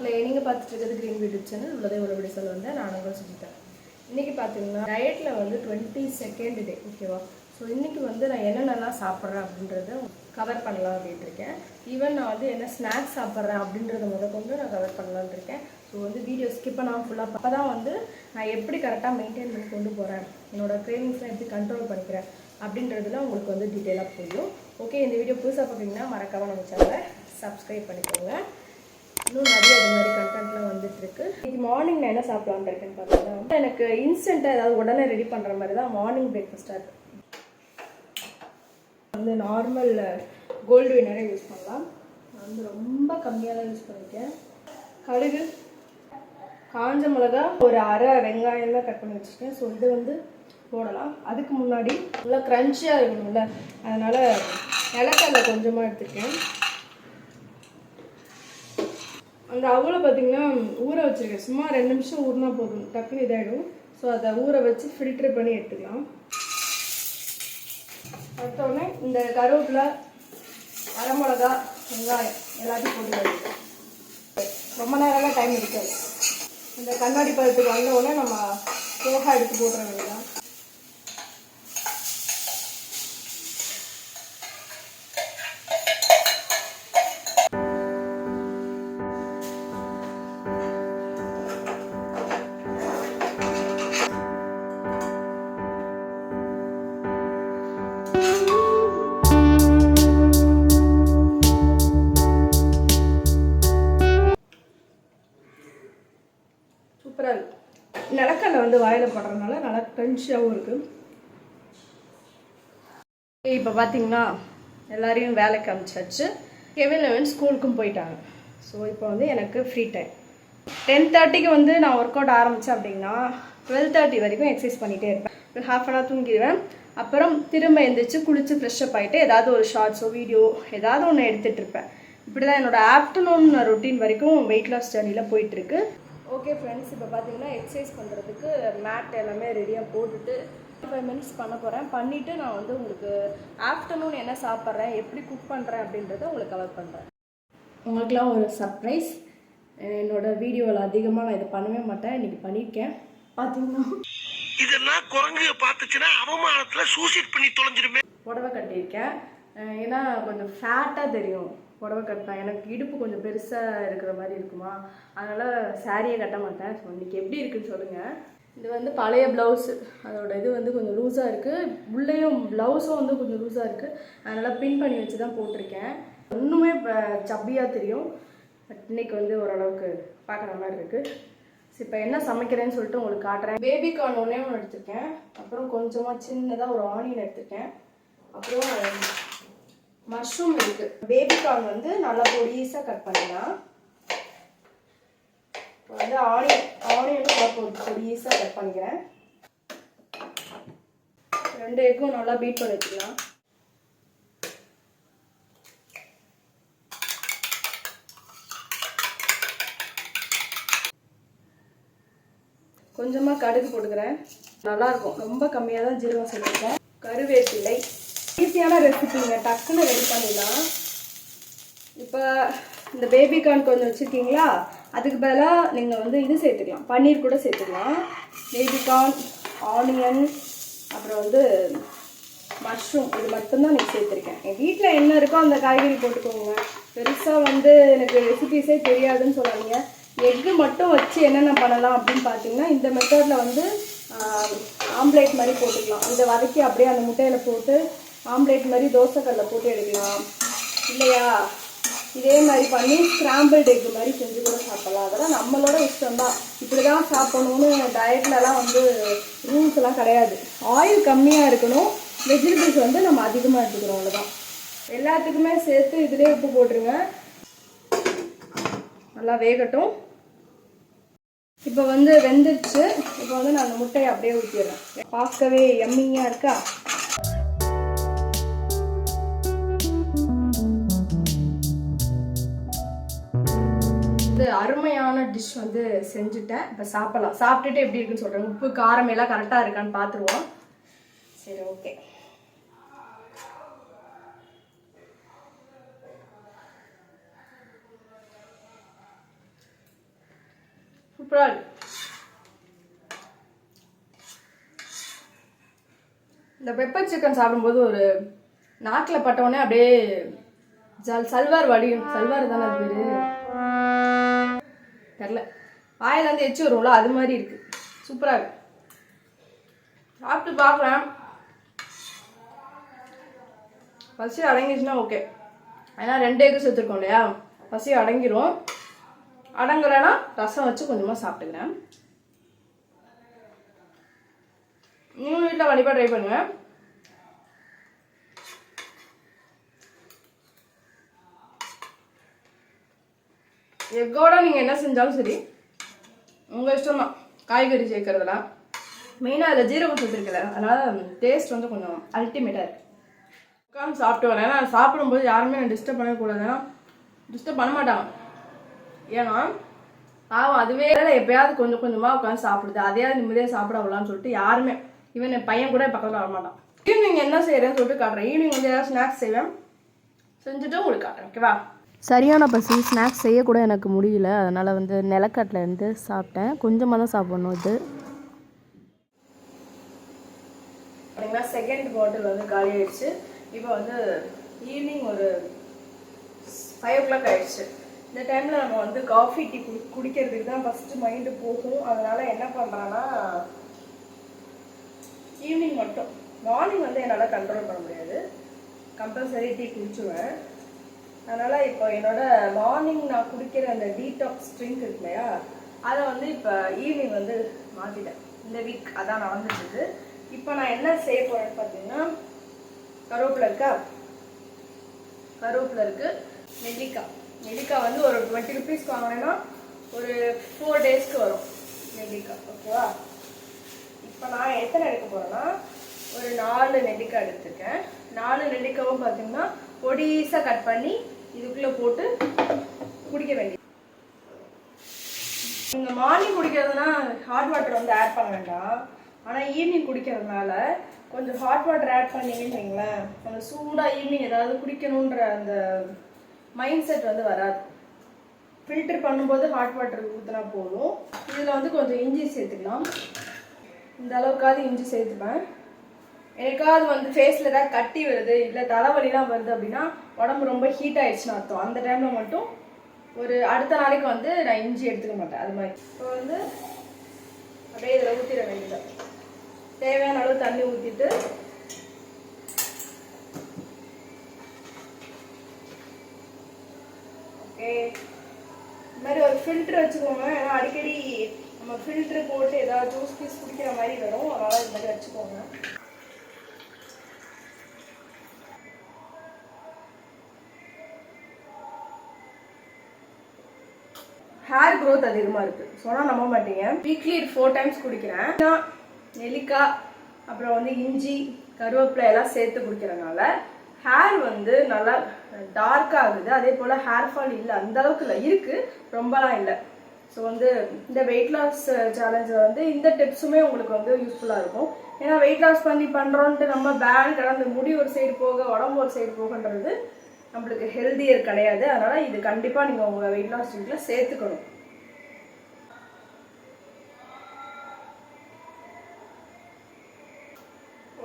மக்களே, நீங்கள் பார்த்துட்டு இருக்கிறது க்ரீன் யூடியூப் சேனல். உள்ளதே ஒரு வீடியோ சொல்ல வந்தேன். நான் உங்களை சொல்லிட்டேன். இன்றைக்கி பார்த்தீங்கன்னா டயட்டில் வந்து 22nd டே, ஓகேவா? ஸோ இன்றைக்கி வந்து நான் என்னென்னலாம் சாப்பிட்றேன் அப்படின்றத கவர் பண்ணலாம் அப்படின்ட்டு இருக்கேன். ஈவன் நான் வந்து என்ன ஸ்நாக்ஸ் சாப்பிட்றேன் அப்படின்றத முதற்கொண்டு நான் கவர் பண்ணலான்னு இருக்கேன். ஸோ வந்து வீடியோ ஸ்கிப் பண்ணாமல் ஃபுல்லாக அப்போ தான் வந்து நான் எப்படி கரெக்டாக மெயின்டைன் பண்ணி கொண்டு போகிறேன், என்னோடய க்ரேவிங்ஸ்லாம் எப்படி கண்ட்ரோல் பண்ணிக்கிறேன் அப்படின்றதுல உங்களுக்கு வந்து டீட்டெயிலாக புரியும். ஓகே, இந்த வீடியோ புதுசாக பார்க்குறீங்கன்னா மறக்காமல் நம்ம சேனலை சப்ஸ்கிரைப் பண்ணிக்கோங்க. இன்னும் நிறைய இது மாதிரி கண்டென்ட்லாம் வந்துட்டுருக்கு. இன்றைக்கி மார்னிங் நான் என்ன சாப்பிட்லான்னு இருக்கேன்னு பார்த்தீங்கன்னா, எனக்கு இன்ஸ்டண்ட்டாக ஏதாவது உடனே ரெடி பண்ணுற மாதிரி தான் மார்னிங் பிரேக்ஃபாஸ்ட்டாக இருக்குது. வந்து நார்மல் கோல்டு வினரே யூஸ் பண்ணலாம். நான் வந்து ரொம்ப கம்மியாக தான் யூஸ் பண்ணியிருக்கேன். கடுகு, காஞ்ச மிளகா, ஒரு அரை வெங்காயம்லாம் கட் பண்ணி வச்சுருக்கேன். ஸோ இது வந்து போடலாம். அதுக்கு முன்னாடி நல்லா க்ரன்ச்சியாக இருக்கணும்ல, அதனால் நிலக்கடலை கொஞ்சமாக எடுத்துருக்கேன். அந்த அவளை பார்த்திங்கன்னா ஊற வச்சுருக்கேன். சும்மா 2 நிமிஷம் ஊறினா போதும், டக்குன்னு இதாகிடும். ஸோ அதை ஊற வச்சு ஃபில்ட்ரு பண்ணி எடுத்துக்கலாம். அடுத்தோடனே இந்த கருவேப்பிலை, வரமிளகா, வெங்காயம் எல்லாத்தையும் போட்டு வச்சுக்கலாம். ரொம்ப நேரம்லாம் டைம் எடுக்காது. இந்த கண்ணாடி பழத்துக்கு வந்தவுடனே நம்ம போகா எடுத்து போட்டுற வேண்டியதான். சூப்பராக இருக்குது. நிலக்கடலை வந்து வாயில் போடுறதுனால நல்லா க்ரன்ச்சியாகவும் இருக்குது. இப்போ பார்த்தீங்கன்னா எல்லாரையும் வேலைக்கு அனுப்பிச்சாச்சு. கெவின் ஸ்கூலுக்கும் போயிட்டாங்க. ஸோ இப்போ வந்து எனக்கு ஃப்ரீ டைம். 10:30க்கு வந்து நான் ஒர்க் அவுட் ஆரம்பித்தேன் அப்படின்னா 12:30 வரைக்கும் எக்ஸசைஸ் பண்ணிகிட்டே இருப்பேன். ஒரு ½ அன் ஹவர் தூங்கிடுவேன். அப்புறம் திரும்ப எழுந்திரிச்சு குளித்து ஃப்ரெஷ்அப் ஆகிட்டு ஏதாவது ஒரு ஷார்ட்ஸோ வீடியோ ஏதாவது ஒன்று எடுத்துகிட்டு இருப்பேன். இப்படி தான் என்னோடய ஆஃப்டர்நூன் ரொட்டீன் வரைக்கும் வெயிட் லாஸ் ஜர்னியில் போயிட்டுருக்கு. ஓகே ஃப்ரெண்ட்ஸ், இப்போ பார்த்தீங்கன்னா எக்ஸசைஸ் பண்ணுறதுக்கு மேட் எல்லாமே ரெடியாக போட்டுட்டு 5 மினிட்ஸ் பண்ண போகிறேன். பண்ணிவிட்டு நான் வந்து உங்களுக்கு ஆஃப்டர்நூன் என்ன சாப்பிட்றேன், எப்படி குக் பண்ணுறேன் அப்படின்றத உங்களுக்கு கவர் பண்ணுறேன். உங்களுக்குலாம் ஒரு சர்ப்ரைஸ். என்னோடய வீடியோவில் அதிகமாக நான் இதை பண்ணவே மாட்டேன். இன்றைக்கி பண்ணியிருக்கேன். பார்த்தீங்கன்னா இதெல்லாம் குரங்கு பார்த்துச்சுன்னா அவமானத்தில் சூசைட் பண்ணி தொலைஞ்சிருமே. புடவை கட்டியிருக்கேன். ஏன்னா கொஞ்சம் ஃபேட்டாக தெரியும் புடவை கட்டினேன். எனக்கு இடுப்பு கொஞ்சம் பெருசாக இருக்கிற மாதிரி இருக்குமா, அதனால் சாரியை கட்ட மாட்டேன். ஸோ இன்றைக்கி எப்படி இருக்குதுன்னு சொல்லுங்கள். இது வந்து பழைய ப்ளவுஸு, அதோட இது வந்து கொஞ்சம் லூஸாக இருக்குது. உள்ளேயும் ப்ளவுஸும் வந்து கொஞ்சம் லூஸாக இருக்குது. அதனால் பின் பண்ணி வச்சு தான் போட்டிருக்கேன். இன்னுமே இப்போ சப்பியாக தெரியும். பட் இன்றைக்கி வந்து ஓரளவுக்கு பார்க்குற மாதிரி இருக்குது. ஸோ இப்போ என்ன சமைக்கிறேன்னு சொல்லிட்டு உங்களுக்கு காட்டுறேன். பேபி கார்ன் ஒன்றே ஒன்று எடுத்திருக்கேன். அப்புறம் கொஞ்சமாக சின்னதாக ஒரு ஆனியன் எடுத்திருக்கேன். அப்புறம் மஷ்ரூம் இருக்குது. பேபி கார்ன் வந்து நல்லா பொடிசாக கட் பண்ணிடலாம். வந்து ஆனியனும் நல்லா பொடிசாக கட் பண்ணிக்கிறேன். 2 எக்கும் நல்லா பீட் பண்ணி வச்சுக்கலாம். கொஞ்சமாக கடுகு போட்டுக்கிறேன். நல்லாயிருக்கும். ரொம்ப கம்மியாக தான் ஜீரகம் சேர்த்துருக்கேன். கருவேப்பிலை. ஈஸியான ரெசிபிங்க, டக்குன்னு ரெடி பண்ணிடலாம். இப்போ இந்த பேபி கார்ன் கொஞ்சம் வச்சுருக்கீங்களா, அதுக்கு பதிலாக நீங்கள் வந்து இது சேர்த்துக்கலாம், பன்னீர் கூட சேர்த்துக்கலாம். பேபி கார்ன், ஆனியன், அப்புறம் வந்து மஷ்ரூம், இது மட்டும்தான் நீங்கள் சேர்த்துருக்கேன். என் வீட்டில் என்ன இருக்கோ அந்த காய்கறி போட்டுக்கோங்க. பெருசாக வந்து எனக்கு ரெசிபிஸே தெரியாதுன்னு சொல்லாதீங்க. எக்கு மட்டும் வச்சு என்னென்ன பண்ணலாம் அப்படின்னு பார்த்தீங்கன்னா, இந்த மெத்தடில் வந்து ஆம்லேட் மாதிரி போட்டுக்கலாம். இதை வதக்கி அப்படியே அந்த முட்டையில் போட்டு ஆம்லேட் மாதிரி தோசைக்கல்லில் போட்டு எடுக்கலாம். இல்லையா, இதே மாதிரி பண்ணி ஸ்க்ராம்பிள்டு எக் மாதிரி செஞ்சு கூட சாப்பிட்லாம். அதெல்லாம் நம்மளோட இஷ்டம் தான். இப்படி தான் சாப்பிடணும்னு டயட்லலாம் வந்து ரூல்ஸ் எல்லாம் கிடையாது. ஆயில் கம்மியாக இருக்கணும், வெஜிடபிள்ஸ் வந்து நம்ம அதிகமாக எடுத்துக்கிறோம், அவ்வளோதான். எல்லாத்துக்குமே சேர்த்து இதிலே உப்பு போட்டுருங்க. நல்லா வேகட்டும். இப்போ வந்து வெந்துருச்சு. இப்போ வந்து நான் அந்த முட்டையை அப்படியே ஊற்றிடுறேன். பார்க்கவே யம்மியாக இருக்கா. அருமையான டிஷ் வந்து செஞ்சுட்டேன். இப்போ சாப்பிடலாம். சாப்பிட்டுட்டு எப்படி இருக்குன்னு சொல்கிறேன். உப்பு காரம் எல்லாம் கரெக்டாக இருக்கான்னு பார்த்துருவோம். சரி, ஓகே. சூப்பராக இருக்கு. இந்த பெப்பர் சிக்கன் சாப்பிடும்போது ஒரு நாக்கில் பட்டவுடனே அப்படியே சல்வார் வடியும். சல்வார் தானே அது பேரு, தெரில. வாயிலேருந்து எச்சு வரும்ல, அது மாதிரி இருக்கு. சூப்பராக இருக்கு. சாப்பிட்டு பார்க்கலாம். பசி அடங்கிச்சுன்னா ஓகே. ஏன்னா 2 எக்கு சேர்த்துருக்கோம் இல்லையா, பசி அடங்கிரும். அடங்கலைன்னா ரசம் வச்சு கொஞ்சமாக சாப்பிட்டுக்கிறேன். நீங்களும் வீட்டில் கண்டிப்பாக ட்ரை பண்ணுங்க. எக்கோட நீங்கள் என்ன செஞ்சாலும் சரி, உங்கள் இஷ்டம் தான். காய்கறி சேர்க்கறதுலாம் மெயினாக அதில் ஜீரகம் சேர்த்துருக்கல, அதனால் டேஸ்ட் வந்து கொஞ்சம் அல்டிமேட்டாக இருக்குது. உட்காந்து சாப்பிட்டு வரேன். ஏன்னா சாப்பிடும்போது யாருமே நான் டிஸ்டர்ப் பண்ணக்கூடாது. ஏன்னா டிஸ்டர்ப் பண்ண மாட்டாங்க. ஏன்னா அதுவே எப்பயாவது கொஞ்சம் கொஞ்சமாக உட்காந்து சாப்பிடுது, அதையாவது நிம்மதியாக சாப்பிட விடலான்னு சொல்லிட்டு யாருமே, ஈவன் என் பையன் கூட பக்கத்தில் வர மாட்டான். ஈவினிங் என்ன செய்கிறேன்னு சொல்லிட்டு காட்டுறேன். ஈவினிங் வந்து ஏதாவது ஸ்நாக்ஸ் செய்வேன், செஞ்சுட்டு உங்களுக்கு காட்டுறேன். ஓகேவா? சரியான பசி, ஸ்நாக்ஸ் செய்யக்கூட எனக்கு முடியல. அதனால் வந்து நிலக்கடலை இருந்து சாப்பிட்டேன். கொஞ்சமாக தான் சாப்பிடணும். இது பார்த்தீங்கன்னா செகண்ட் பாட்டில் வந்து காலி ஆயிடுச்சு. இப்போ வந்து ஈவினிங் ஒரு 5 o'clock ஆயிடுச்சு. இந்த டைமில் நம்ம வந்து காஃபி டீ குடிக்கிறதுக்கு தான் ஃபஸ்ட்டு மைண்டு போகும். அதனால் என்ன பண்ணுறேன்னா ஈவினிங் மட்டும், மார்னிங் வந்து என்னால் கண்ட்ரோல் பண்ண முடியாது, கம்பல்சரி டீ குடிச்சுவேன். அதனால் இப்போ என்னோட மார்னிங் நான் குடிக்கிற அந்த டீடாக்ஸ் ட்ரிங்க் இருக்கு இல்லையா, அதை வந்து இப்போ ஈவினிங் வந்து மாற்றிட்டேன். இந்த வீக் அதான் நடந்துட்டுருக்கு. இப்போ நான் என்ன செய்ய போகிறேன்னு பார்த்தீங்கன்னா, கருவேப்பிலை இருக்கா, கருவேப்பிலை இருக்குது, நெல்லிக்காய் வந்து ஒரு 20 rupees வாங்கினேன்னா ஒரு 4 daysக்கு வரும் நெல்லிக்காய். ஓகேவா? இப்போ நான் எத்தனை எடுக்க போகிறேன்னா ஒரு 4 நெல்லிக்காய் எடுத்துருக்கேன். 4 நெல்லிக்காவும் பார்த்தீங்கன்னா பொடிசாக கட் பண்ணி இதுக்குள்ளே போட்டு குடிக்க வேண்டியது. நீங்கள் மார்னிங் குடிக்கிறதுனா ஹாட் வாட்டர் வந்து ஆட் பண்ண வேண்டாம். ஆனால் ஈவினிங் குடிக்கிறதுனால கொஞ்சம் ஹாட் வாட்டர் ஆட் பண்ணிங்கன்னு வைங்களேன், அந்த சூடாக ஈவினிங் ஏதாவது குடிக்கணுன்ற அந்த மைண்ட் செட் வந்து வராது. ஃபில்டர் பண்ணும்போது ஹாட் வாட்டர் ஊற்றினா போதும். இதில் வந்து கொஞ்சம் இஞ்சி சேர்த்துக்கலாம். இந்த அளவுக்காவது இஞ்சி சேர்த்துப்பேன். எனக்காவது வந்து ஃபேஸில் ஏதாவது கட்டி வருது, இல்லை தலைவலிலாம் வருது அப்படின்னா உடம்பு ரொம்ப ஹீட் ஆயிடுச்சுன்னு அர்த்தம். அந்த டைமில் மட்டும் ஒரு அடுத்த நாளைக்கு வந்து நான் இஞ்சி எடுத்துக்க மாட்டேன். அது மாதிரி இப்போ வந்து அப்படியே இதில் ஊற்றிட வேண்டியது. தேவையான அளவு தண்ணி ஊற்றிட்டு ஓகே, இந்த மாதிரி ஒரு ஃபில்டர் வச்சுக்கோங்க. ஏன்னா அடிக்கடி நம்ம ஃபில்டர் போட்டு ஏதாவது ஜூஸ் பீஸ் குடிக்கிற மாதிரி வரும், அதனால் இது மாதிரி வச்சுக்கோங்க. ஹேர் க்ரோத் அதிகமாக இருக்குது, சொன்னால் நம்ப மாட்டீங்க. வீக்லி 4 times குடிக்கிறேன். நெல்லிக்காய் அப்புறம் வந்து இஞ்சி கருவேப்பிலை எல்லாம் சேர்த்து குடிக்கிறதுனால ஹேர் வந்து நல்லா டார்க்காக ஆகுது. அதே போல் ஹேர் ஃபால் இல்லை, அந்தளவுக்கு இல்லை, இருக்குது, ரொம்பலாம் இல்லை. ஸோ வந்து இந்த வெயிட் லாஸ் சேலஞ்சில் வந்து இந்த டிப்ஸுமே உங்களுக்கு வந்து யூஸ்ஃபுல்லாக இருக்கும். ஏன்னா வெயிட் லாஸ் பண்ணுறோன்ட்டு நம்ம பேன் கடந்து முடி ஒரு சைடு போக உடம்பு ஒரு சைடு போகன்றது நம்மளுக்கு ஹெல்தியர் கிடையாது. அதனால் இது கண்டிப்பாக நீங்கள் உங்கள் வெயிட் லாஸ் ட்ரிங்கில் சேர்த்துக்கணும்.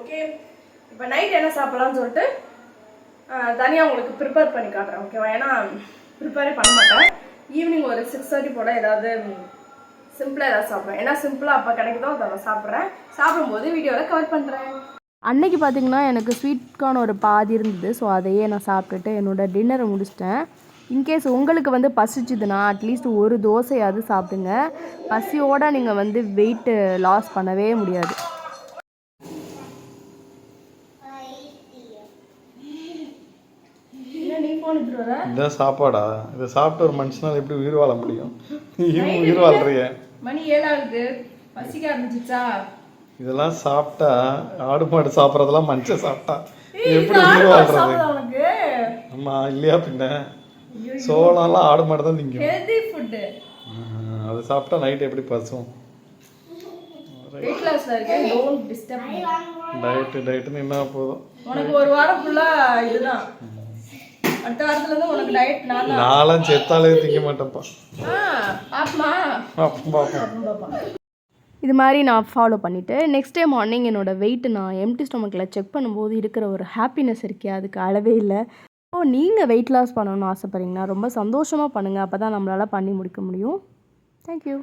ஓகே, இப்போ நைட் என்ன சாப்பிட்லான்னு சொல்லிட்டு தனியாக உங்களுக்கு ப்ரிப்பேர் பண்ணி காட்டுறேன். ஓகேவா? ஏன்னா ப்ரிப்பேரே பண்ண மாட்டேன். ஈவினிங் ஒரு 6:30 போல் ஏதாவது சிம்பிளாக ஏதாவது சாப்பிட்றேன். ஏன்னா சிம்பிளாக அப்போ கிடைக்குதோ அதை நான் சாப்பிட்றேன். சாப்பிடும்போது வீடியோவில் கவர் பண்ணுறேன். அன்னைக்கு பார்த்திங்கன்னா எனக்கு ஸ்வீட் கார்ன் ஒரு பாதி இருந்தது. ஸோ அதையே நான் சாப்பிட்டுட்டு என்னோடய டின்னரை முடிச்சிட்டேன். இன்கேஸ் உங்களுக்கு வந்து பசிச்சுதுன்னா அட்லீஸ்ட் ஒரு தோசையாவது சாப்பிடுங்க. பசியோடு நீங்கள் வந்து வெயிட்டு லாஸ் பண்ணவே முடியாது. இதான் சாப்பாடா? இதை சாப்பிட்டு ஒரு மனுஷனால் எப்படி உயிர் வாழ முடியும்? உயிர் வாழ்றிய மணி 7 ஆகுது, பசிக்க ஆரம்பிச்சிச்சா? இதெல்லாம் சாப்பிட்டா, ஆடு மாடு சாப்பிட்றதெல்லாம் மனுஷன் சாப்பிட்டா எப்படி உயிர் வாழ்றது? ஆமா இல்லையா? பின்ன சோளம்லாம் ஆடு மாடு தான் திங்கும். Healthy food. அது சாப்பிட்டா நைட் எப்படி பசும்? வெயிட் லாஸ்ல இருக்கேன், டோன்ட் டிஸ்டர்ப் மீ. டயட் என்ன போதும். உனக்கு ஒரு வாரம் ஃபுல்லா இதுதான். அடுத்த வாரத்துலேருந்து உனக்கு டயட் நான் தான். நான்லாம் செத்தாலே திங்க மாட்டேன்ப்பா. ஆத்மா அப்பா இது மாதிரி நான் ஃபாலோ பண்ணிவிட்டு நெக்ஸ்ட் டே மார்னிங் என்னோடய வெயிட் நான் எம்டி ஸ்டொமக்கில் செக் பண்ணும்போது இருக்கிற ஒரு ஹாப்பினஸ் இருக்கே அதுக்கு அளவே இல்லை. ஸோ நீங்கள் வெயிட் லாஸ் பண்ணணும்னு ஆசைப்பட்றீங்கன்னா ரொம்ப சந்தோஷமாக பண்ணுங்கள். அப்போ தான் நம்மளால் பண்ணி முடிக்க முடியும். தேங்க்யூ.